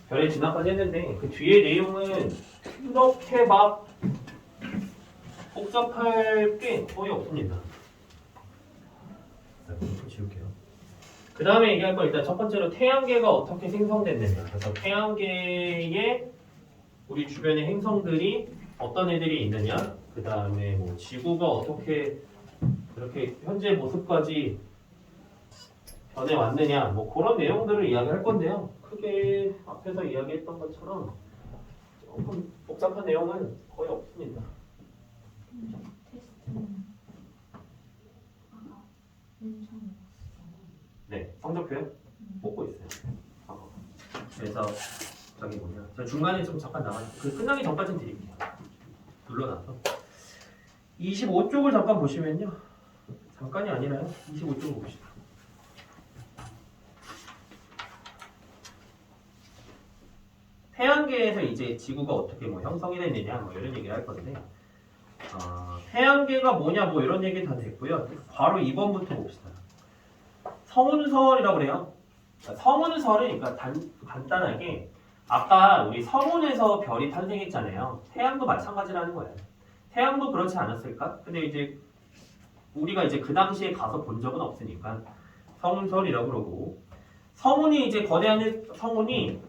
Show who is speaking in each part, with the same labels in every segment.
Speaker 1: 별의 진화까지 했는데 그 뒤에 내용은 그렇게 막 복잡할 게 거의 없습니다. 이거 지울게요. 그 다음에 얘기할 건 일단 첫 번째로 태양계가 어떻게 생성됐느냐. 그래서 태양계에 우리 주변의 행성들이 어떤 애들이 있느냐. 그 다음에 뭐 지구가 어떻게 그렇게 현재 모습까지 변해왔느냐. 뭐 그런 내용들을 이야기할 건데요. 크게 앞에서 이야기했던 것처럼 조금 복잡한 내용은 거의 없습니다.
Speaker 2: 테스트는 맨 처음에
Speaker 1: 네, 성적표요? 뽑고 있어요. 그래서 저기 뭐냐, 저 중간에 좀 잠깐 나가요. 그 끝나기 전까지는 드릴게요. 눌러놔서 25쪽을 잠깐 보시면요. 잠깐이 아니라요. 25쪽을 봅시다. 태양계에서 이제 지구가 어떻게 뭐 형성이 됐느냐 뭐 이런 얘기를 할 건데 태양계가 뭐냐 뭐 이런 얘기 다 됐고요. 바로 2번부터 봅시다. 성운설이라고 그래요. 성운설은 그러니까 간단하게 아까 우리 성운에서 별이 탄생했잖아요. 태양도 마찬가지라는 거예요. 태양도 그렇지 않았을까? 근데 이제 우리가 이제 그 당시에 가서 본 적은 없으니까 성운설이라고 그러고 성운이 이제 거대한 성운이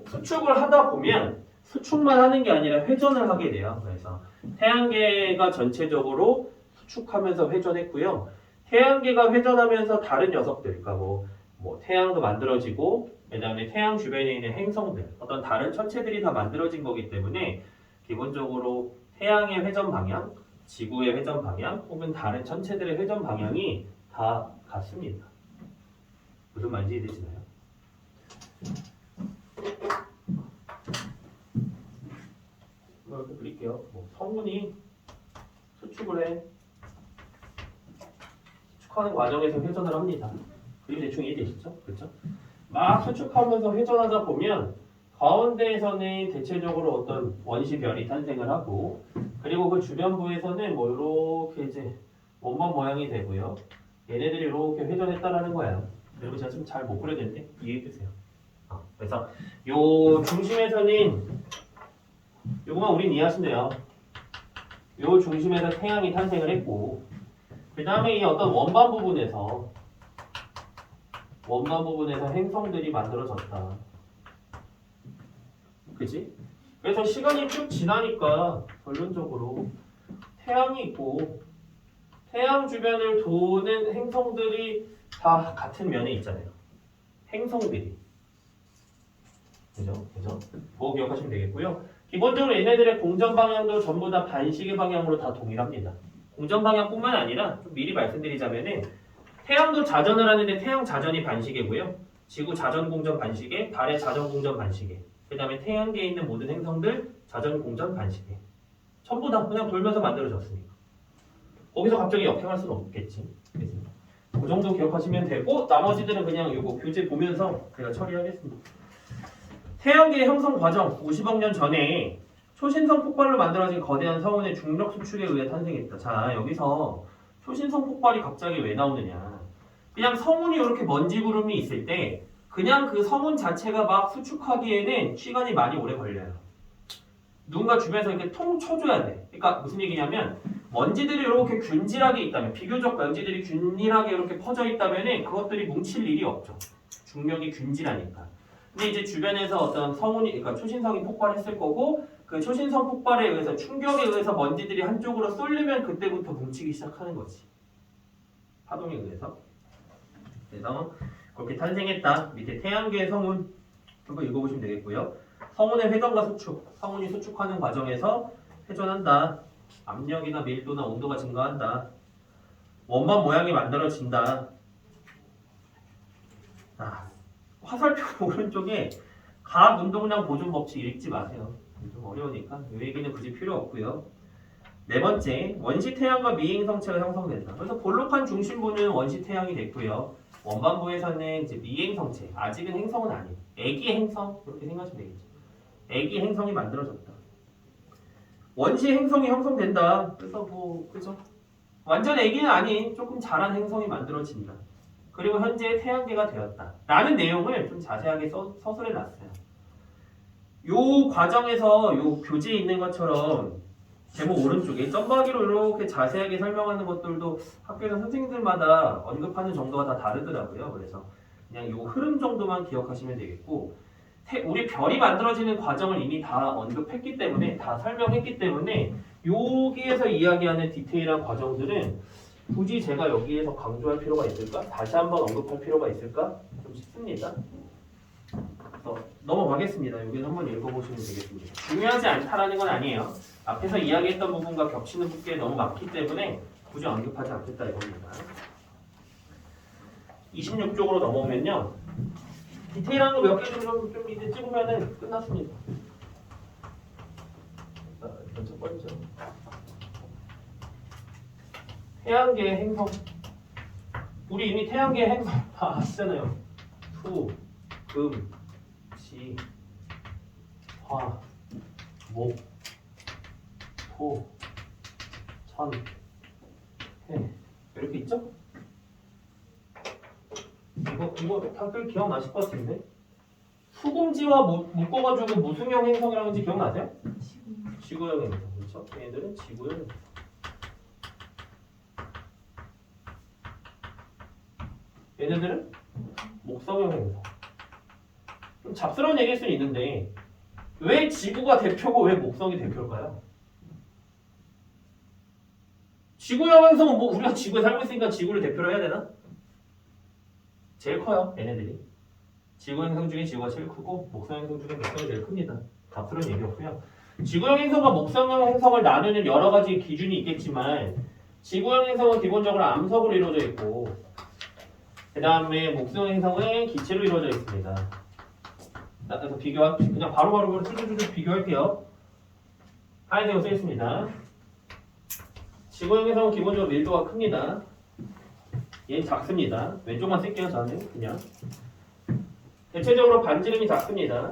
Speaker 1: 수축을 하다 보면 수축만 하는 게 아니라 회전을 하게 돼요. 그래서 태양계가 전체적으로 수축하면서 회전했고요. 태양계가 회전하면서 다른 녀석들, 그러니까 뭐 태양도 만들어지고, 그다음에 태양 주변에 있는 행성들, 어떤 다른 천체들이 다 만들어진 거기 때문에 기본적으로 태양의 회전 방향, 지구의 회전 방향, 혹은 다른 천체들의 회전 방향이 다 같습니다. 무슨 말인지 이해되시나요? 이렇게 그릴게요. 성운이 수축을 해. 수축하는 과정에서 회전을 합니다. 그림 대충 이해되시죠? 그렇죠? 막 수축하면서 회전하다 보면 가운데에서는 대체적으로 어떤 원시별이 탄생을 하고 그리고 그 주변부에서는 뭐 이렇게 이제 원반 모양이 되고요. 얘네들이 이렇게 회전했다라는 거예요. 그리고 제가 좀 잘 못 그려졌는데 이해해주세요. 그래서 요 중심에서는 요거만 우린 이해하시면 돼요. 요 중심에서 태양이 탄생을 했고 그 다음에 이 어떤 원반 부분에서 행성들이 만들어졌다. 그치? 그래서 시간이 쭉 지나니까 결론적으로 태양이 있고 태양 주변을 도는 행성들이 다 같은 면에 있잖아요. 행성들이. 그죠? 그거 기억하시면 되겠고요. 기본적으로 얘네들의 공전 방향도 전부 다 반시계 방향으로 다 동일합니다. 공전 방향뿐만 아니라 좀 미리 말씀드리자면은 태양도 자전을 하는데 태양 자전이 반시계고요. 지구 자전 공전 반시계, 달의 자전 공전 반시계. 그 다음에 태양계에 있는 모든 행성들 자전 공전 반시계. 전부 다 그냥 돌면서 만들어졌으니까. 거기서 갑자기 역행할 수는 없겠지. 그래서 그 정도 기억하시면 되고 나머지들은 그냥 이거 교재 보면서 제가 처리하겠습니다. 태양계의 형성 과정 50억 년 전에 초신성 폭발로 만들어진 거대한 성운의 중력 수축에 의해 탄생했다. 자, 여기서 초신성 폭발이 갑자기 왜 나오느냐. 그냥 성운이 이렇게 먼지 구름이 있을 때 그냥 그 성운 자체가 막 수축하기에는 시간이 많이 오래 걸려요. 누군가 주변에서 이렇게 통 쳐줘야 돼. 그러니까 무슨 얘기냐면 먼지들이 이렇게 균질하게 있다면 비교적 먼지들이 균일하게 이렇게 퍼져 있다면 그것들이 뭉칠 일이 없죠. 중력이 균질하니까. 근데 이제 주변에서 어떤 성운이, 그러니까 초신성이 폭발했을 거고 그 초신성 폭발에 의해서 충격에 의해서 먼지들이 한쪽으로 쏠리면 그때부터 뭉치기 시작하는 거지. 파동에 의해서. 그래서 그렇게 탄생했다. 밑에 태양계의 성운 한번 읽어보시면 되겠고요. 성운의 회전과 수축. 성운이 수축하는 과정에서 회전한다. 압력이나 밀도나 온도가 증가한다. 원반 모양이 만들어진다. 화살표 오른쪽에 각 운동량 보존 법칙 읽지 마세요. 좀 어려우니까 이 얘기는 굳이 필요 없고요. 네 번째, 원시 태양과 미행 성체가 형성된다. 그래서 볼록한 중심부는 원시 태양이 됐고요. 원반부에서는 이제 미행 성체, 아직은 행성은 아니에요. 애기 행성 그렇게 생각하시면 되겠죠. 애기 행성이 만들어졌다. 원시 행성이 형성된다. 그래서 그죠? 완전 애기는 아닌 조금 자란 행성이 만들어진다. 그리고 현재 태양계가 되었다. 라는 내용을 좀 자세하게 서술해 놨어요. 요 과정에서 요 교재에 있는 것처럼 제목 오른쪽에 점박이로 이렇게 자세하게 설명하는 것들도 학교에서 선생님들마다 언급하는 정도가 다 다르더라고요. 그래서 그냥 요 흐름 정도만 기억하시면 되겠고 우리 별이 만들어지는 과정을 이미 다 언급했기 때문에 다 설명했기 때문에 여기에서 이야기하는 디테일한 과정들은 굳이 제가 여기에서 강조할 필요가 있을까? 다시 한번 언급할 필요가 있을까? 좀 싶습니다. 그래서 넘어가겠습니다. 여기서 한번 읽어보시면 되겠습니다. 중요하지 않다라는 건 아니에요. 앞에서 이야기했던 부분과 겹치는 부분이 너무 많기 때문에 굳이 언급하지 않겠다 이겁니다. 26쪽으로 넘어오면요. 디테일한 거 몇 개 좀 이제 찍으면은 끝났습니다. 자, 일단 첫 번째. 태양계 행성. 우리 이미 태양계 행성 다 아시잖아요. 토, 금, 지, 화, 목, 토, 천, 해. 이렇게 있죠? 이거 다들 기억나실 것 같은데? 수금지와 묶어가지고 무슨형 행성이라고 하는지 기억나세요? 지구형 행성. 그렇죠? 얘네들은 지구형 행성. 얘네들은 목성형 행성. 좀 잡스러운 얘기일 수는 있는데 왜 지구가 대표고 왜 목성이 대표일까요? 지구형 행성은 뭐 우리가 지구에 살고 있으니까 지구를 대표로 해야 되나? 제일 커요, 얘네들이. 지구 행성 중에 지구가 제일 크고 목성 행성 중에 목성이 제일 큽니다. 잡스러운 얘기였고요. 지구형 행성과 목성형 행성을 나누는 여러 가지 기준이 있겠지만 지구형 행성은 기본적으로 암석으로 이루어져 있고 그 다음에 목성 행성은 기체로 이루어져 있습니다. 그래서 그냥 바로바로 쭈쭈쭈 비교할게요. 하얀색으로 쓰겠습니다. 지구형 행성은 기본적으로 밀도가 큽니다. 얘는 작습니다. 왼쪽만 쓸게요. 저는 그냥 대체적으로 반지름이 작습니다.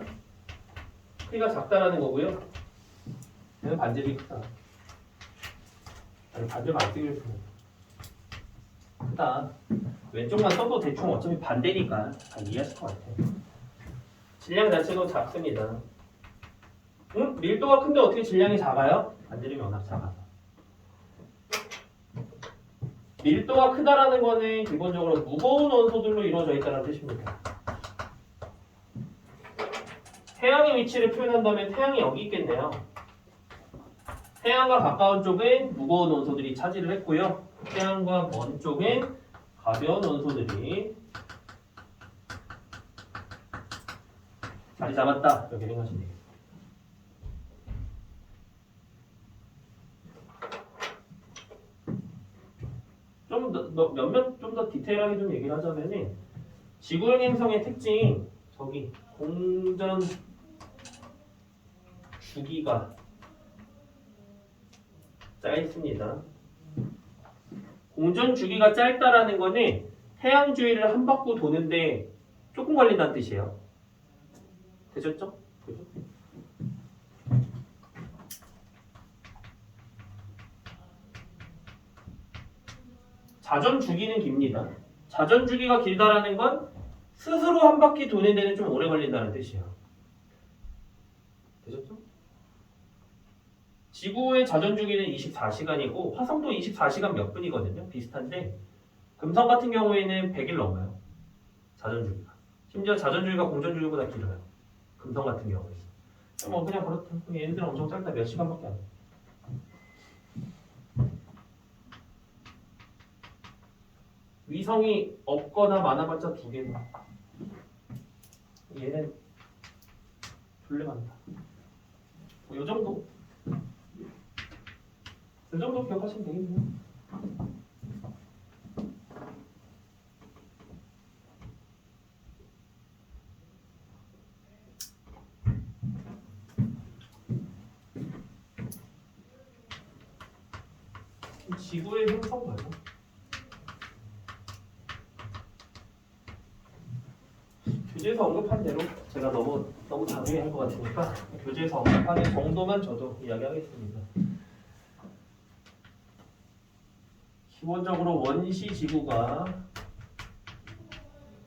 Speaker 1: 크기가 작다라는 거고요. 얘는 반지름이 크다. 아니 반지름 안 쓰기로 했습니다. 크다. 왼쪽만 써도 대충 어차피 반대니까 다 이해하실 것 같아요. 질량 자체도 작습니다. 응? 밀도가 큰데 어떻게 질량이 작아요? 반지름이 워낙 작아서. 밀도가 크다라는 거는 기본적으로 무거운 원소들로 이루어져 있다는 뜻입니다. 태양의 위치를 표현한다면 태양이 여기 있겠네요. 태양과 가까운 쪽은 무거운 원소들이 차지를 했고요. 태양과 먼 쪽은 가벼운 원소들이 자리 잡았다. 이렇게 생각하시면 되겠습니다. 좀 더 디테일하게 좀 얘기를 하자면은 지구형 행성의 특징 저기 공전 주기가 짧습니다. 공전 주기가 짧다라는 거는 태양 주위를 한 바퀴 도는데 조금 걸린다는 뜻이에요. 되셨죠? 그죠? 자전 주기는 깁니다. 자전 주기가 길다라는 건 스스로 한 바퀴 도는 데는 좀 오래 걸린다는 뜻이에요. 되셨죠? 지구의 자전 주기는 24시간이고 화성도 24시간 몇 분이거든요. 비슷한데 금성 같은 경우에는 100일 넘어요. 자전 주기가. 심지어 자전 주기가 공전 주기보다 길어요. 금성 같은 경우에. 뭐 그냥 그렇다. 얘네들은 엄청 짧다. 몇 시간밖에 안 돼. 위성이 없거나 많아봤자 2개다. 얘는 졸래 많다. 뭐 요 정도? 요 정도 기억하시면 되겠네요. 지구의 행성 맞아? 교재에서 언급한 대로 제가 너무 당연히 할 것 같으니까 교재에서 언급하는 정도만 저도 이야기하겠습니다. 기본적으로 원시 지구가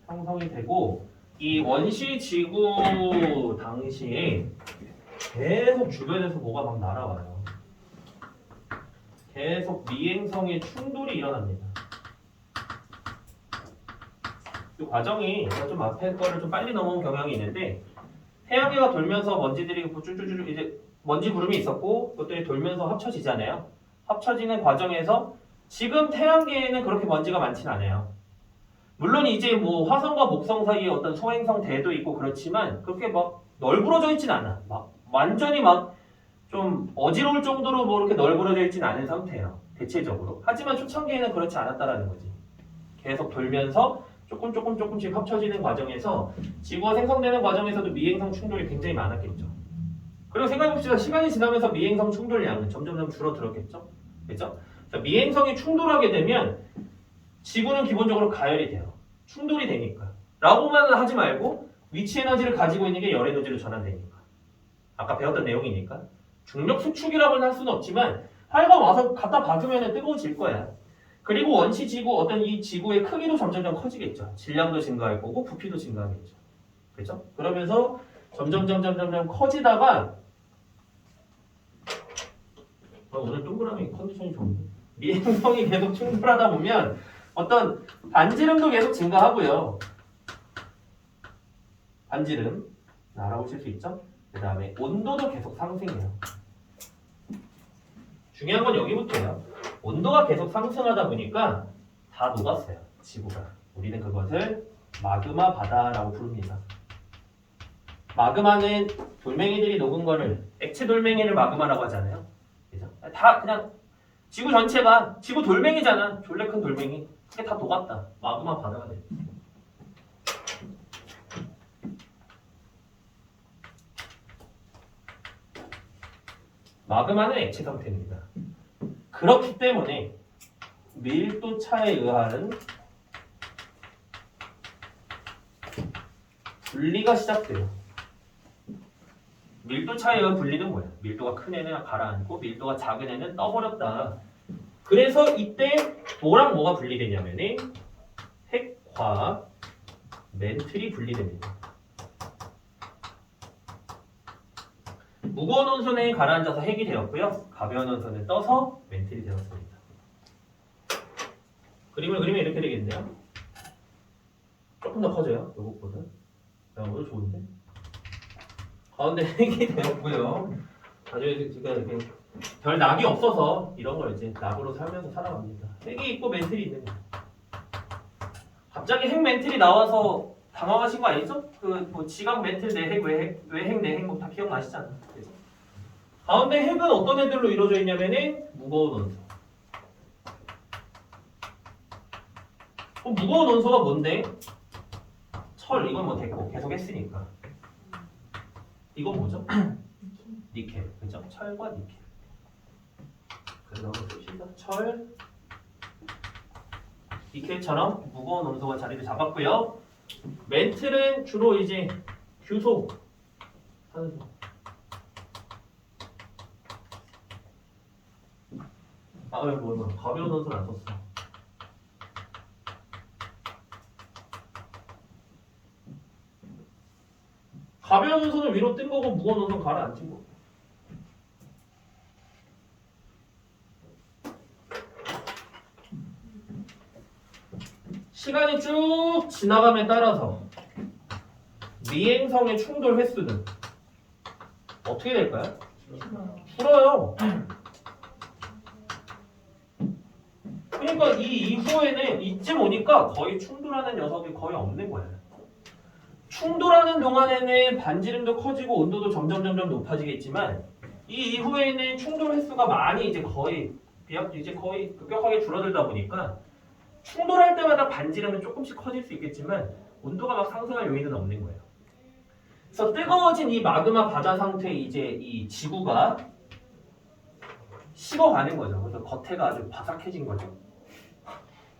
Speaker 1: 형성이 되고 이 원시 지구 당시에 계속 주변에서 뭐가 막 날아와요. 계속 미행성의 충돌이 일어납니다. 이 과정이 좀 앞에 거를 좀 빨리 넘어온 경향이 있는데 태양계가 돌면서 먼지들이 쭈쭈쭈 이제 먼지 구름이 있었고 그것들이 돌면서 합쳐지잖아요. 합쳐지는 과정에서 지금 태양계에는 그렇게 먼지가 많지는 않아요. 물론 이제 뭐 화성과 목성 사이에 어떤 소행성 대도 있고 그렇지만 그렇게 막 널브러져 있진 않아. 막 완전히 막 좀 어지러울 정도로 뭐 이렇게 널브러져 있진 않은 상태예요. 대체적으로. 하지만 초창기에는 그렇지 않았다라는 거지. 계속 돌면서 조금씩 합쳐지는 과정에서 지구가 생성되는 과정에서도 미행성 충돌이 굉장히 많았겠죠. 그리고 생각해봅시다. 시간이 지나면서 미행성 충돌량은 점점 줄어들었겠죠. 그렇죠? 미행성이 충돌하게 되면 지구는 기본적으로 가열이 돼요. 충돌이 되니까. 라고만 하지 말고 위치 에너지를 가지고 있는 게 열 에너지로 전환되니까. 아까 배웠던 내용이니까. 중력 수축이라고는 할 수는 없지만 하여간 와서 갖다 박으면 뜨거워질 거야. 그리고 원시 지구 어떤 이 지구의 크기도 점점 커지겠죠. 질량도 증가할 거고 부피도 증가하겠죠. 그렇죠? 그러면서 점점 커지다가 오늘 동그라미 컨디션이 좋은데 미행성이 계속 충돌하다 보면 어떤 반지름도 계속 증가하고요. 반지름 알아보실 수 있죠? 그 다음에 온도도 계속 상승해요. 중요한 건 여기부터예요. 온도가 계속 상승하다 보니까 다 녹았어요. 지구가. 우리는 그것을 마그마 바다라고 부릅니다. 마그마는 돌멩이들이 녹은 거를 액체 돌멩이를 마그마라고 하잖아요. 그죠? 다 그냥 지구 전체가 지구 돌멩이잖아. 졸래 큰 돌멩이. 그게 다 녹았다. 마그마 바다가 돼. 마그마는 액체 상태입니다. 그렇기 때문에 밀도 차에 의한 분리가 시작돼요. 밀도 차에 의한 분리는 뭐야? 밀도가 큰 애는 가라앉고 밀도가 작은 애는 떠버렸다. 그래서 이때 뭐랑 뭐가 분리되냐면은 핵과 멘틀이 분리됩니다. 무거운 원소는 가라앉아서 핵이 되었고요. 가벼운 원소는 떠서 멘틀이 되었습니다. 그림을 그리면 이렇게 되겠네요. 조금 더 커져요. 요것보다. 오늘 좋은데? 가운데 핵이 되었고요. 나중에 제가 이렇게 별 낙이 없어서 이런 걸 이제 낙으로 살면서 살아갑니다. 핵이 있고 멘틀이 있는 거예요. 갑자기 핵 멘틀이 나와서 당황하신 거 아니죠? 그 뭐 지각 멘틀 내 핵, 왜 핵, 내 핵 뭐 다 기억나시잖아. 그래서 가운데 핵은 어떤 애들로 이루어져 있냐면은 무거운 원소. 무거운 원소가 뭔데? 철 이건 뭐 됐고 계속 했으니까. 이건 뭐죠? 니켈. 그죠? 철과 니켈. 그래서 한번 씁시다. 철, 니켈처럼 무거운 원소가 자리를 잡았고요. 멘틀은 주로 이제 규소, 산소. 뭐 가벼운 원소는 안 썼어. 가벼운 원소는 위로 뜬 거고 무거운 원소는 가라앉힌 거. 시간이 쭉 지나감에 따라서 미행성의 충돌 횟수는 어떻게 될까요? 줄어요. 그러니까 이 이후에는 이쯤 오니까 거의 충돌하는 녀석이 거의 없는 거예요. 충돌하는 동안에는 반지름도 커지고 온도도 점점 높아지겠지만 이 이후에는 충돌 횟수가 많이 이제 거의 급격하게 줄어들다 보니까 충돌할 때마다 반지름은 조금씩 커질 수 있겠지만 온도가 막 상승할 요인은 없는 거예요. 그래서 뜨거워진 이 마그마 바다 상태에 이제 이 지구가 식어가는 거죠. 그래서 겉에가 아주 바삭해진 거죠.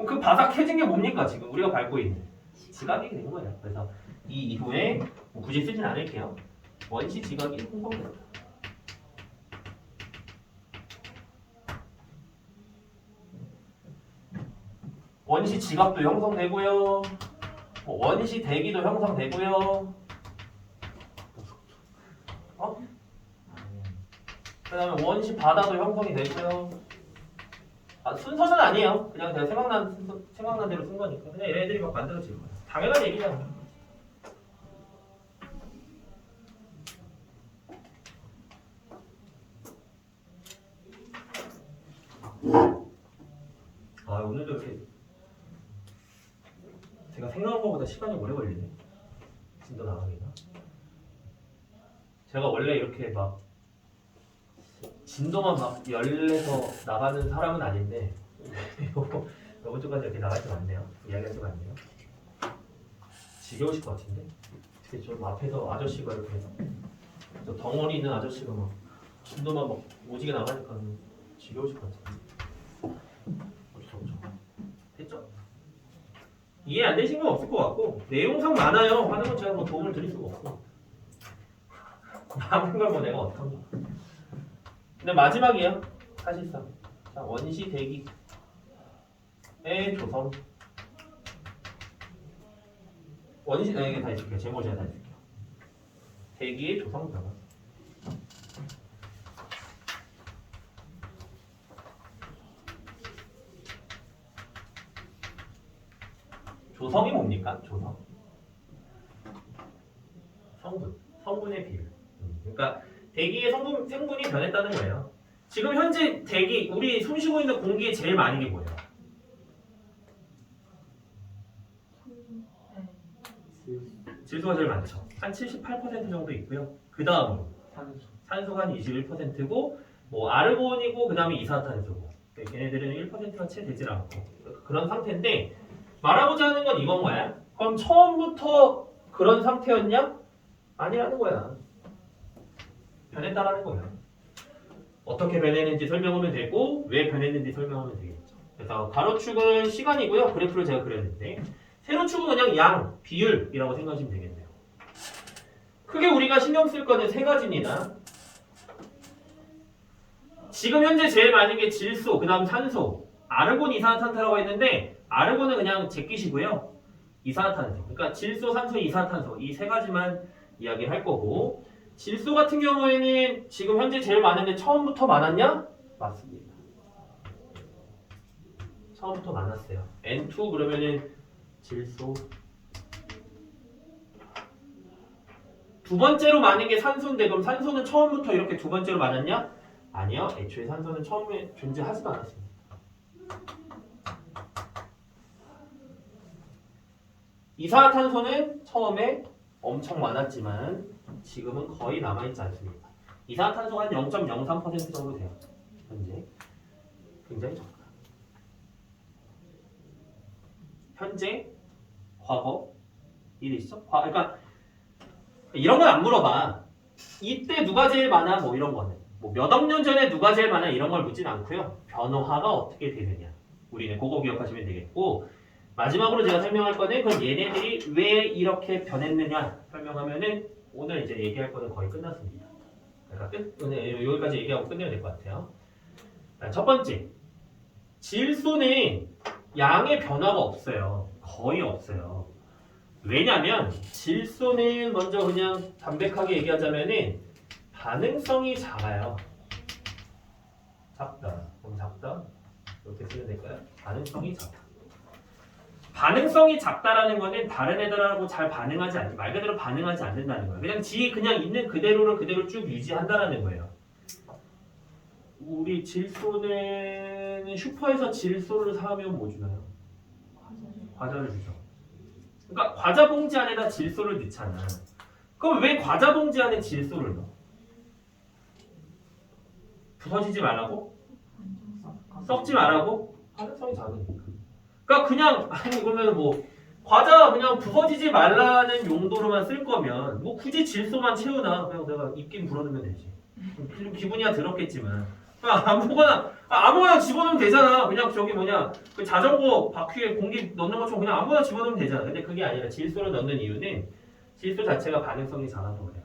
Speaker 1: 그 바삭해진 게 뭡니까? 지금 우리가 밟고 있는 지각이 된 거예요. 그래서 이 이후에 뭐 굳이 쓰진 않을게요. 원시 지각이 형성된다. 원시 지각도 형성되고요. 뭐 원시 대기도 형성되고요. 그 다음에 원시 바다도 형성이 되고요. 순서는 아니에요. 그냥 제가 생각난 대로 쓴 거니까. 그냥 얘네들이 막 만들어질 거야. 당연한 얘기잖아. 오늘도 이렇게 제가 생각한 것보다 시간이 오래 걸리네. 진도 나가기가. 제가 원래 이렇게 막 진도만 막 열내서 나가는 사람은 아닌데 이번 주까지 이렇게 나갈 때 많네요. 이야기할 때 많네요. 지겨우실 것 같은데? 특히 좀 앞에서 아저씨가 이렇게 저 덩어리 있는 아저씨가 막 진도만 막 오지게 나가니까 지겨우실 것 같은데. 됐죠? 이해 안 되신 건 없을 것 같고 내용상 많아요. 하는 건 제가 뭐 도움을 드릴 수가 없고 남은 걸 뭐 내가 어떡합니까? 근데 마지막이에요. 사실상 자, 원시 대기의 조성 원시 이게 다 있을게요. 제목 제가 다 있을게요. 대기의 조성 변화 조성이 뭡니까? 조성 성분의 비율. 그러니까 대기의 생분이 변했다는 거예요. 지금 현재 대기, 우리 숨쉬고 있는 공기에 제일 많은 게 뭐예요? 질소가 제일 많죠. 한 78% 정도 있고요. 그 다음으로 산소가 한 21%고 뭐 아르곤이고 그 다음에 이산화탄소고 걔네들은 1%가 채 되질 않고 그런 상태인데 말하고자 하는 건 이건 거야. 그럼 처음부터 그런 상태였냐? 아니라는 거야. 변했다라는 거예요. 어떻게 변했는지 설명하면 되고 왜 변했는지 설명하면 되겠죠. 그래서 가로축은 시간이고요. 그래프를 제가 그렸는데 세로축은 그냥 양, 비율이라고 생각하시면 되겠네요. 크게 우리가 신경 쓸 거는 세 가지입니다. 지금 현재 제일 많은 게 질소, 그 다음 산소, 아르곤, 이산화탄소라고 했는데 아르곤은 그냥 제끼시고요. 이산화탄소, 그러니까 질소, 산소, 이산화탄소 이 세 가지만 이야기할 거고 질소 같은 경우에는 지금 현재 제일 많은데 처음부터 많았냐? 맞습니다. 처음부터 많았어요. N2 그러면은 질소 두 번째로 많은 게 산소인데 그럼 산소는 처음부터 이렇게 두 번째로 많았냐? 아니요. 애초에 산소는 처음에 존재하지도 않았습니다. 이산화탄소는 처음에 엄청 많았지만 지금은 거의 남아있지 않습니다. 이산화탄소가 한 0.03% 정도 돼요. 현재 굉장히 적다. 현재, 과거, 일이시죠? 그러니까 이런 건 안 물어봐. 이때 누가 제일 많아? 뭐 이런 거는 뭐 몇 억 년 전에 누가 제일 많아? 이런 걸 묻진 않고요. 변화가 어떻게 되느냐 우리는 그거 기억하시면 되겠고 마지막으로 제가 설명할 거는 그럼 얘네들이 왜 이렇게 변했느냐 설명하면은 오늘 이제 얘기할 거는 거의 끝났습니다. 그러니까 오늘 여기까지 얘기하고 끝내야 될 것 같아요. 첫 번째, 질소는 양의 변화가 없어요. 거의 없어요. 왜냐면 질소는 먼저 그냥 담백하게 얘기하자면은 반응성이 작아요. 작다. 그럼 작다. 이렇게 쓰면 될까요? 반응성이 작다. 반응성이 작다라는 거는 다른 애들하고 잘 반응하지 않지 말 그대로 반응하지 않는다는 거예요. 그냥 있는 그대로를 그대로 쭉 유지한다라는 거예요. 우리 질소는 슈퍼에서 질소를 사면 뭐 주나요? 과자를 주죠. 그러니까 과자 봉지 안에다 질소를 넣잖아. 그럼 왜 과자 봉지 안에 질소를 넣어? 부서지지 말라고? 썩지 말라고? 반응성이 작으니까. 그러니까 그냥 아니 그러면 뭐 과자 그냥 부서지지 말라는 용도로만 쓸 거면 뭐 굳이 질소만 채우나 그냥 내가 입김 불어넣으면 되지. 좀 기분이야 더럽겠지만 아무거나 집어넣으면 되잖아. 그냥 저기 뭐냐 그 자전거 바퀴에 공기 넣는 것처럼 그냥 아무거나 집어넣으면 되잖아. 근데 그게 아니라 질소를 넣는 이유는 질소 자체가 반응성이 작아서 그래요.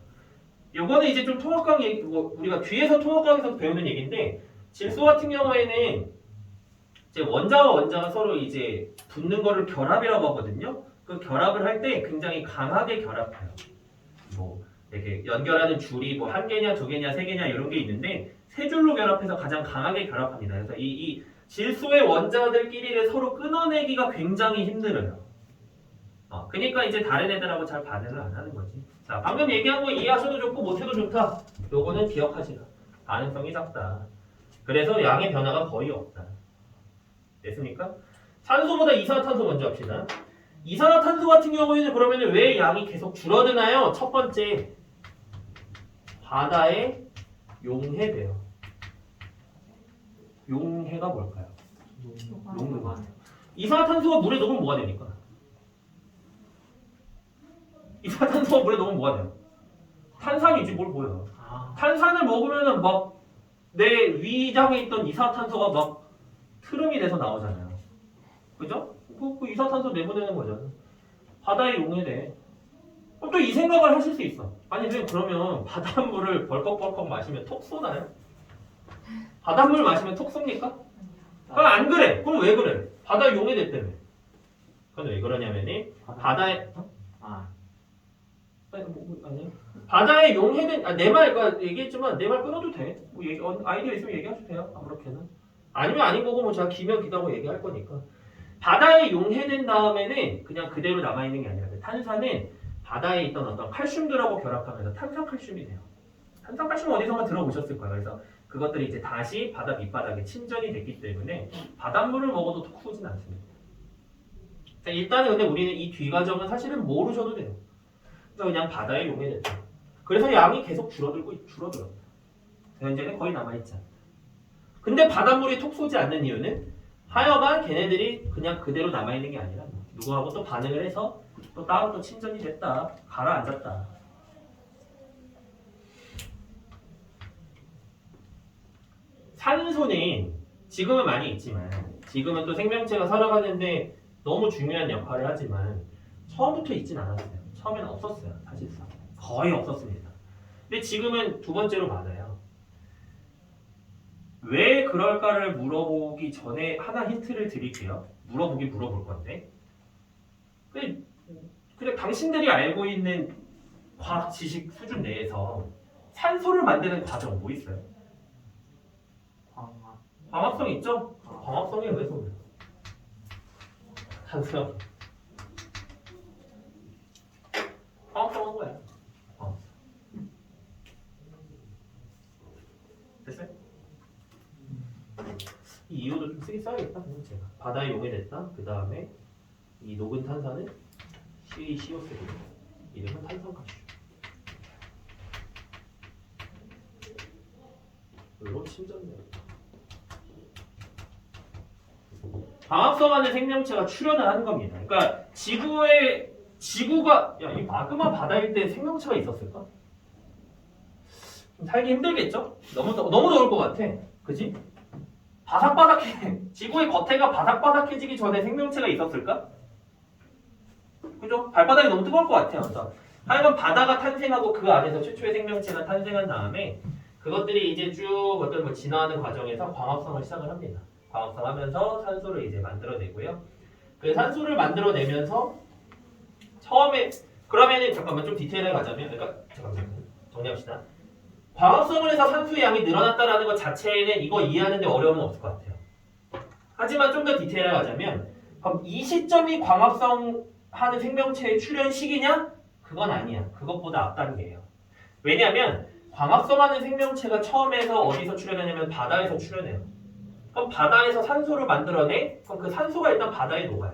Speaker 1: 요거는 이제 좀 통합강 얘기 우리가 뒤에서 통합강에서 배우는 얘기인데 질소 같은 경우에는 이제 원자와 원자가 서로 이제 붙는 거를 결합이라고 하거든요. 그 결합을 할 때 굉장히 강하게 결합해요. 뭐 이렇게 연결하는 줄이 뭐 한 개냐 두 개냐 세 개냐 이런 게 있는데 세 줄로 결합해서 가장 강하게 결합합니다. 그래서 이 질소의 원자들끼리를 서로 끊어내기가 굉장히 힘들어요. 그러니까 이제 다른 애들하고 잘 반응을 안 하는 거지. 자, 방금 얘기한 거 이해하셔도 좋고 못해도 좋다. 요거는 기억하시라. 가능성이 작다. 그래서 양의 변화가 거의 없다. 됐습니까? 산소보다 이산화탄소 먼저 합시다. 이산화탄소 같은 경우에는 그러면 왜 양이 계속 줄어드나요? 첫 번째, 바다에 용해돼요. 용해가 뭘까요? 녹는. 이산화탄소가 물에 녹으면 뭐가 됩니까? 이산화탄소가 물에 녹으면 뭐가 돼요? 탄산이지 뭘 보여. 탄산을 먹으면은 막 내 위장에 있던 이산화탄소가 막 트름이 돼서 나오잖아요. 그죠? 그 이산화탄소 내보내는 거잖아. 바다에 용해돼. 그럼 또 이 생각을 하실 수 있어. 아니 선생님 그러면 바닷물을 벌컥벌컥 마시면 톡 쏘나요? 바닷물 마시면 톡 쏩니까? 그럼 안 그래. 그럼 왜 그래? 바다에 용해됐다며. 그건 왜 그러냐면은 바다에 아니 바다에 용해된 내 말 얘기했지만 내 말 끊어도 돼. 뭐 아이디어 있으면 얘기하셔도 돼요. 아무렇게는. 아니면 아닌 거고 뭐 제가 기면 기다고 얘기할 거니까. 바다에 용해된 다음에는 그냥 그대로 남아있는 게 아니라 탄산은 바다에 있던 어떤 칼슘들하고 결합하면서 탄산칼슘이 돼요. 탄산칼슘 어디선가 들어보셨을 거예요. 그래서 그것들이 이제 다시 바다 밑바닥에 침전이 됐기 때문에 바닷물을 먹어도 톡 쏘진 않습니다. 자, 일단은 근데 우리는 이 뒤과정은 사실은 모르셔도 돼요. 그래서 그냥 바다에 용해됐다. 그래서 양이 계속 줄어들어. 현재는 거의 남아있지 않다. 근데 바닷물이 톡 쏘지 않는 이유는 하여간 걔네들이 그냥 그대로 남아있는 게 아니라 누구하고 또 반응을 해서 또 따로 또 침전이 됐다. 가라앉았다. 산소는 지금은 많이 있지만 지금은 또 생명체가 살아가는데 너무 중요한 역할을 하지만 처음부터 있진 않았어요. 처음에는 없었어요. 사실상. 거의 없었습니다. 근데 지금은 두 번째로 많아요. 왜 그럴까를 물어보기 전에 하나 힌트를 드릴게요. 물어볼 건데. 그냥 당신들이 알고 있는 과학 지식 수준 내에서 산소를 만드는 과정 뭐 있어요? 광합성 있죠? 광합성이 왜 소리야? 산소. 광합성한 거야. 됐어요? 이 이유도 좀 쓰기 써야겠다. 제가 바다에 용해됐다. 그 다음에 이 녹은 탄산은 CaCO3. 이름은 탄산가스. 물로 침전돼요. 광합성하는 생명체가 출현을 하는 겁니다. 그러니까 지구가 이 마그마 바다일 때 생명체가 있었을까? 좀 살기 힘들겠죠? 너무 더울 것 같아. 그지? 바삭바삭해. 지구의 겉에가 바삭바삭해지기 전에 생명체가 있었을까? 그죠? 발바닥이 너무 뜨거울 것 같아요. 그래서 하여간 바다가 탄생하고 그 안에서 최초의 생명체가 탄생한 다음에 그것들이 이제 쭉 어떤 뭐 진화하는 과정에서 광합성을 시작을 합니다. 광합성하면서 산소를 이제 만들어내고요. 그 산소를 만들어내면서 처음에 그러면은 잠깐만 좀 디테일하게 가자면 그러니까 잠깐만 정리합시다. 광합성을 해서 산소의 양이 늘어났다라는 것 자체에는 이거 이해하는데 어려움은 없을 것 같아요. 하지만 좀 더 디테일하게 가자면 그럼 이 시점이 광합성하는 생명체의 출현 시기냐? 그건 아니야. 그것보다 앞단계예요. 왜냐하면 광합성하는 생명체가 처음에서 어디서 출현하냐면 바다에서 출현해요. 그럼 바다에서 산소를 만들어내? 그럼 그 산소가 일단 바다에 녹아요.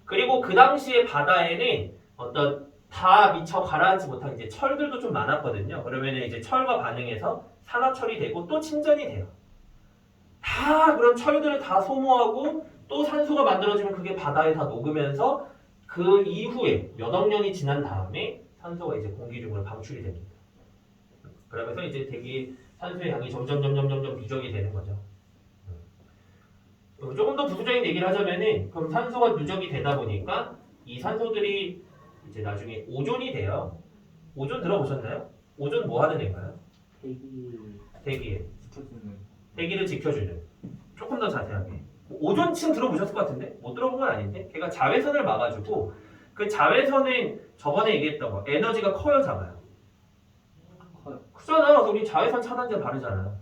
Speaker 1: 그리고 그 당시에 바다에는 어떤 다 미처 가라앉지 못한 이제 철들도 좀 많았거든요. 그러면 이제 철과 반응해서 산화철이 되고 또 침전이 돼요. 다 그런 철들을 다 소모하고 또 산소가 만들어지면 그게 바다에 다 녹으면서 그 이후에 몇 억 년이 지난 다음에 산소가 이제 공기 중으로 방출이 됩니다. 그러면서 이제 대기 산소의 양이 점점 누적이 되는 거죠. 조금 더 부수적인 얘기를 하자면은 그럼 산소가 누적이 되다 보니까 이 산소들이 이제 나중에 오존이 돼요. 오존 들어보셨나요? 오존 뭐 하는 애인가요? 대기를 지켜주는. 조금 더 자세하게. 오존층 들어보셨을 것 같은데 못 들어본 건 아닌데 걔가 자외선을 막아주고 그 자외선은 저번에 얘기했던 거 에너지가 커요 작아요? 크잖아. 그래서 우리 자외선 차단제 바르잖아.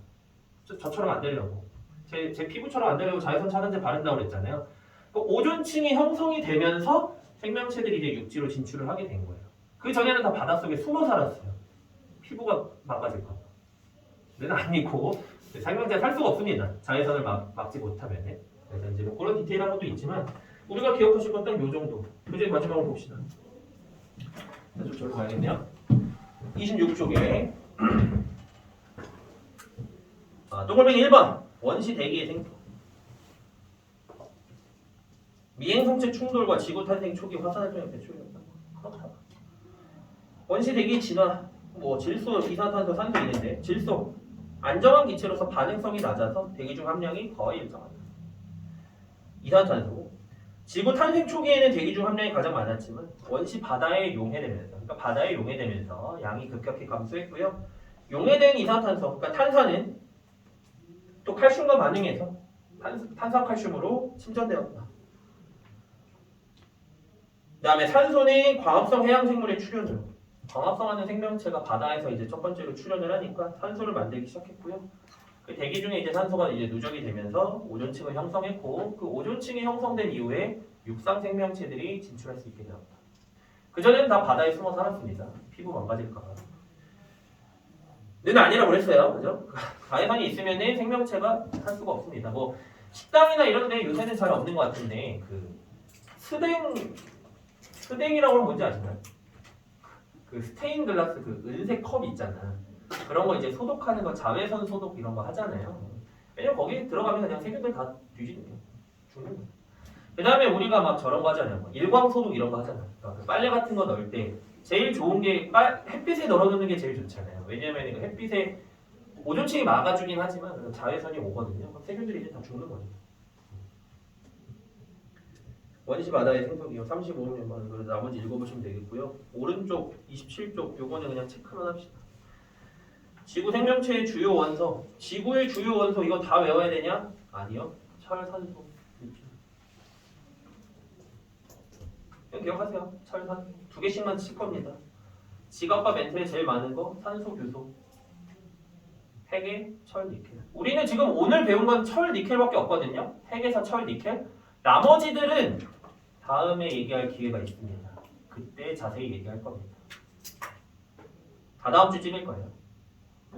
Speaker 1: 저처럼 안 되려고 제 피부처럼 안 되려고 자외선 차단제 바른다고 그랬잖아요. 그 오존층이 형성이 되면서 생명체들이 이제 육지로 진출을 하게 된 거예요. 그 전에는 다 바닷속에 숨어 살았어요. 피부가 망가질까 봐. 내가 아니고 생명체가 살 수가 없습니다. 자외선을 막지 못하면. 그래서 이제 뭐 그런 디테일한 것도 있지만 우리가 기억하실 건 딱 요 정도. 그제 마지막으로 봅시다. 좀 저로 가야겠네요. 26쪽에 동글뱅이 1번 원시 대기의 생성. 미행성체 충돌과 지구 탄생 초기 화산활동의 배출이었다. 그렇다. 원시 대기 진화, 뭐 질소, 이산화탄소, 산소 있는데 질소 안정한 기체로서 반응성이 낮아서 대기 중 함량이 거의 일정하다. 이산화탄소 지구 탄생 초기에는 대기 중 함량이 가장 많았지만 원시 바다에 용해되면서, 그러니까 바다에 용해되면서 양이 급격히 감소했고요. 용해된 이산화탄소, 그러니까 탄산은 또 칼슘과 반응해서 탄산칼슘으로 침전되었다. 그 다음에 산소는 광합성 해양생물의 출현으로 광합성하는 생명체가 바다에서 이제 첫 번째로 출현을 하니까 산소를 만들기 시작했고요. 그 대기 중에 이제 산소가 이제 누적이 되면서 오존층을 형성했고 그 오존층이 형성된 이후에 육상 생명체들이 진출할 수 있게 되었다. 그 전에는 다 바다에 숨어 살았습니다. 피부 망가질까 봐. 는 아니라고 그랬어요, 그죠? 자외선이 있으면은 생명체가 살 수가 없습니다. 뭐 식당이나 이런데 요새는 잘 없는 것 같은데 그 스댕이라고 하면 뭔지 아시나요? 그 스테인 글라스 그 은색 컵 있잖아. 그런 거 이제 소독하는 거 자외선 소독 이런 거 하잖아요. 왜냐면 거기 들어가면 그냥 세균들 다 뒤지는 게 죽는 거야. 그 다음에 우리가 막 저런 거 하잖아요. 뭐 일광 소독 이런 거 하잖아. 그러니까 빨래 같은 거 넣을 때 제일 좋은 게 햇빛에 널어놓는 게 제일 좋잖아요. 왜냐면 그 햇빛에 오존층이 막아주긴 하지만 자외선이 오거든요. 그럼 세균들이 이제 다 죽는 거죠. 원시 바다의 생성기호 35년 그래서 나머지 읽어보시면 되겠고요. 오른쪽 27쪽 요거는 그냥 체크만 합시다. 지구 생명체의 주요 원소. 지구의 주요 원소 이거 다 외워야 되냐? 아니요. 철, 산소, 물질. 그냥 기억하세요. 철, 산. 두 개씩만 칠 겁니다. 지갑과 멘트에 제일 많은 거 산소, 교소. 핵의 철, 니켈. 우리는 지금 오늘 배운 건 철, 니켈밖에 없거든요. 핵에서 철, 니켈. 나머지들은 다음에 얘기할 기회가 있습니다. 그때 자세히 얘기할 겁니다. 다다음 주 찍을 거예요.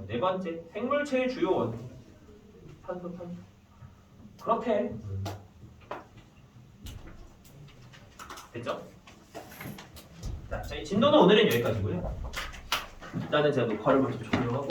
Speaker 1: 네 번째, 생물체의 주요 원소. 탄소, 탄소. 그렇대. 됐죠? 자, 저희 진도는 오늘은 여기까지고요. 일단은 제가 녹화를 먼저 종료하고